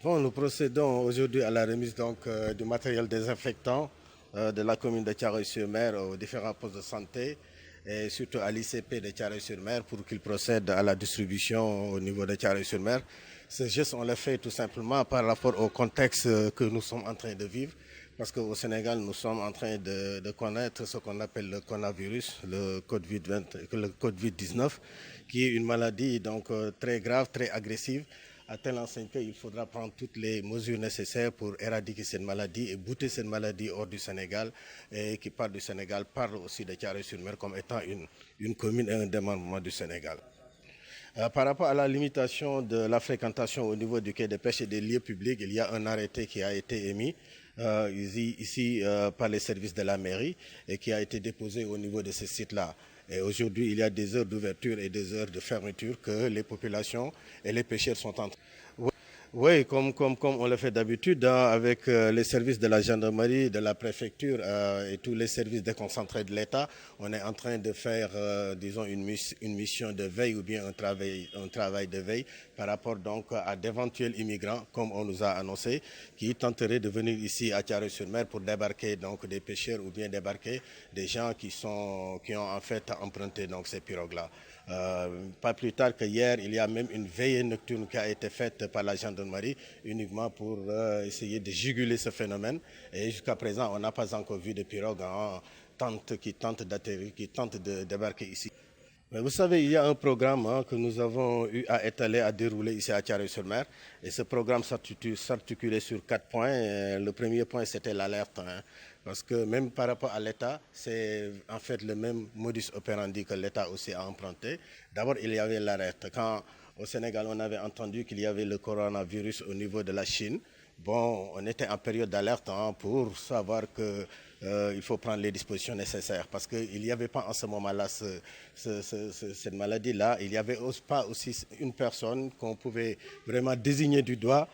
Bon, nous procédons aujourd'hui à la remise du matériel désinfectant de la commune de Thiaroye-sur-Mer aux différents postes de santé et surtout à l'ICP de Thiaroye-sur-Mer pour qu'il procède à la distribution au niveau de Thiaroye-sur-Mer. Ce geste, on le fait tout simplement par rapport au contexte que nous sommes en train de vivre. Parce qu'au Sénégal, nous sommes en train de connaître ce qu'on appelle le coronavirus, le Covid-19, qui est une maladie très grave, très agressive, à telle enseigne qu'il faudra prendre toutes les mesures nécessaires pour éradiquer cette maladie et bouter cette maladie hors du Sénégal. Et qui parle du Sénégal parle aussi de Thiaroye-sur-Mer comme étant une commune et un démembrement du Sénégal. Par rapport à la limitation de la fréquentation au niveau du quai de pêche et des lieux publics, il y a un arrêté qui a été émis ici par les services de la mairie et qui a été déposé au niveau de ces sites-là. Et aujourd'hui, il y a des heures d'ouverture et des heures de fermeture que les populations et les pêcheurs sont en train. Oui, comme on le fait d'habitude, avec les services de la gendarmerie, de la préfecture et tous les services déconcentrés de l'État, on est en train de faire, disons, une mission de veille ou bien un travail de veille par rapport donc à d'éventuels immigrants, comme on nous a annoncé, qui tenteraient de venir ici à Thiaroye-sur-Mer pour débarquer donc des pêcheurs ou bien débarquer des gens qui ont en fait emprunté donc ces pirogues-là. Pas plus tard que hier, il y a même une veillée nocturne qui a été faite par la gendarmerie uniquement pour essayer de juguler ce phénomène. Et jusqu'à présent, on n'a pas encore vu de pirogue qui tente d'atterrir, qui tente de débarquer ici. Mais vous savez, il y a un programme que nous avons eu à étaler, à dérouler ici à Thiaroye-sur-Mer. Et ce programme s'articulait sur 4 points. Et le premier point, c'était l'alerte. Parce que même par rapport à l'État, c'est en fait le même modus operandi que l'État aussi a emprunté. D'abord, il y avait l'alerte. Quand au Sénégal, on avait entendu qu'il y avait le coronavirus au niveau de la Chine, bon, on était en période d'alerte pour savoir que il faut prendre les dispositions nécessaires parce qu'il n'y avait pas en ce moment-là cette maladie-là. Il n'y avait pas aussi une personne qu'on pouvait vraiment désigner du doigt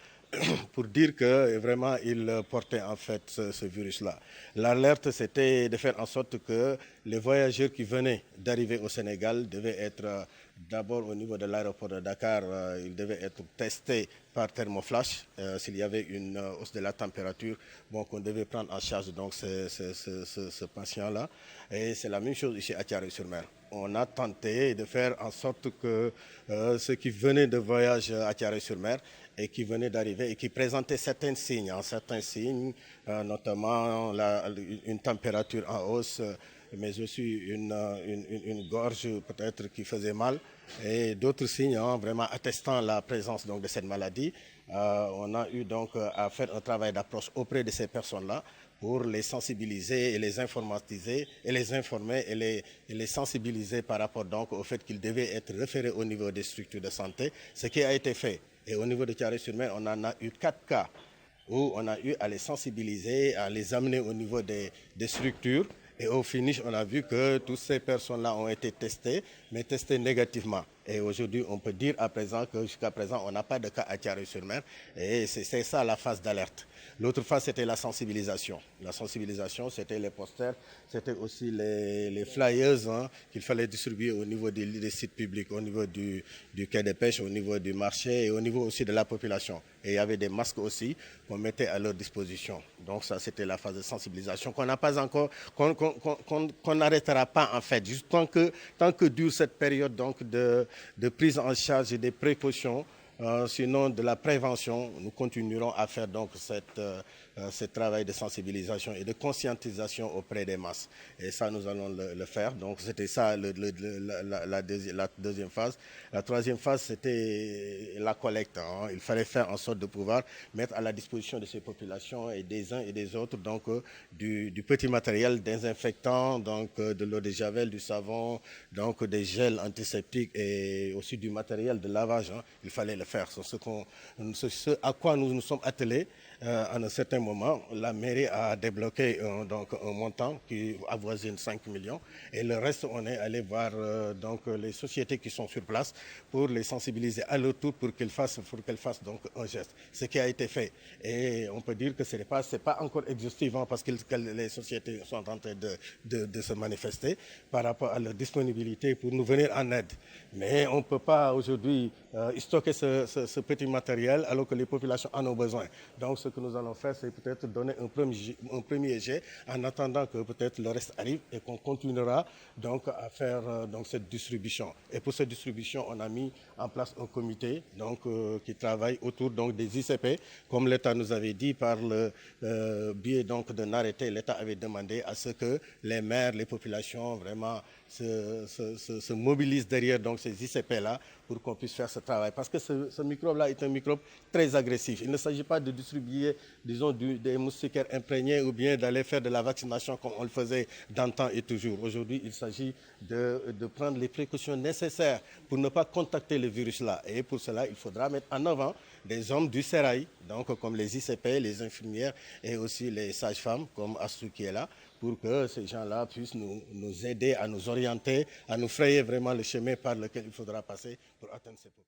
pour dire que vraiment il portait en fait ce virus-là. L'alerte, c'était de faire en sorte que les voyageurs qui venaient d'arriver au Sénégal devaient être d'abord au niveau de l'aéroport de Dakar, ils devaient être testés par thermoflash s'il y avait une hausse de la température, bon, qu'on devait prendre en charge donc ce patient-là. Et c'est la même chose ici à Thiaroye-sur-Mer. On a tenté de faire en sorte que ceux qui venaient de voyage à Thiaroye-sur-Mer et qui venaient d'arriver et qui présentaient certains signes, notamment une température en hausse, mais aussi une gorge peut-être qui faisait mal et d'autres signes vraiment attestant la présence donc, de cette maladie. On a eu donc à faire un travail d'approche auprès de ces personnes-là pour les sensibiliser et les informatiser et les informer et les sensibiliser par rapport donc au fait qu'ils devaient être référés au niveau des structures de santé, ce qui a été fait. Et au niveau de Thiaroye-sur-Mer, on en a eu 4 cas où on a eu à les sensibiliser, à les amener au niveau des structures. Et au finish, on a vu que toutes ces personnes-là ont été testées, mais testées négativement. Et aujourd'hui, on peut dire à présent que jusqu'à présent, on n'a pas de cas à Thiaroye-sur-Mer. Et c'est ça la phase d'alerte. L'autre phase, c'était la sensibilisation. La sensibilisation, c'était les posters, c'était aussi les flyers qu'il fallait distribuer au niveau des sites publics, au niveau du quai de pêche, au niveau du marché et au niveau aussi de la population. Et il y avait des masques aussi qu'on mettait à leur disposition. Donc ça, c'était la phase de sensibilisation qu'on n'a pas encore, qu'on n'arrêtera pas en fait, juste tant que dure cette période donc de prise en charge et des précautions. Sinon, de la prévention, nous continuerons à faire donc ce travail de sensibilisation et de conscientisation auprès des masses. Et ça, nous allons le faire. Donc, c'était ça la deuxième phase. La troisième phase, c'était la collecte. Il fallait faire en sorte de pouvoir mettre à la disposition de ces populations et des uns et des autres donc du petit matériel désinfectant, donc de l'eau de javel, du savon, donc des gels antiseptiques et aussi du matériel de lavage. Il fallait le faire. C'est ce à quoi nous nous sommes attelés à un certain moment. moment, la mairie a débloqué donc un montant qui avoisine 5 millions et le reste, on est allé voir donc les sociétés qui sont sur place pour les sensibiliser à leur tour pour qu'elles fassent donc un geste. Ce qui a été fait. Et on peut dire que ce n'est pas encore exhaustif parce que les sociétés sont en train de se manifester par rapport à leur disponibilité pour nous venir en aide. Mais on ne peut pas aujourd'hui stocker ce petit matériel alors que les populations en ont besoin. Donc ce que nous allons faire, c'est peut-être donner un premier jet en attendant que peut-être le reste arrive et qu'on continuera donc à faire donc cette distribution. Et pour cette distribution, on a mis en place un comité donc, qui travaille autour donc, des ICP. Comme l'État nous avait dit par le biais donc d'un arrêté, l'État avait demandé à ce que les maires, les populations vraiment se mobilisent derrière donc, ces ICP-là pour qu'on puisse faire ce travail. Parce que ce microbe-là est un microbe très agressif. Il ne s'agit pas de distribuer, disons, des moustiquaires imprégnés ou bien d'aller faire de la vaccination comme on le faisait d'antan et toujours. Aujourd'hui, il s'agit de prendre les précautions nécessaires pour ne pas contacter le virus-là. Et pour cela, il faudra mettre en avant des hommes du sérail, donc comme les ICP, les infirmières et aussi les sages-femmes comme Astou qui est là, pour que ces gens-là puissent nous aider à nous orienter, à nous frayer vraiment le chemin par lequel il faudra passer pour atteindre ces populations.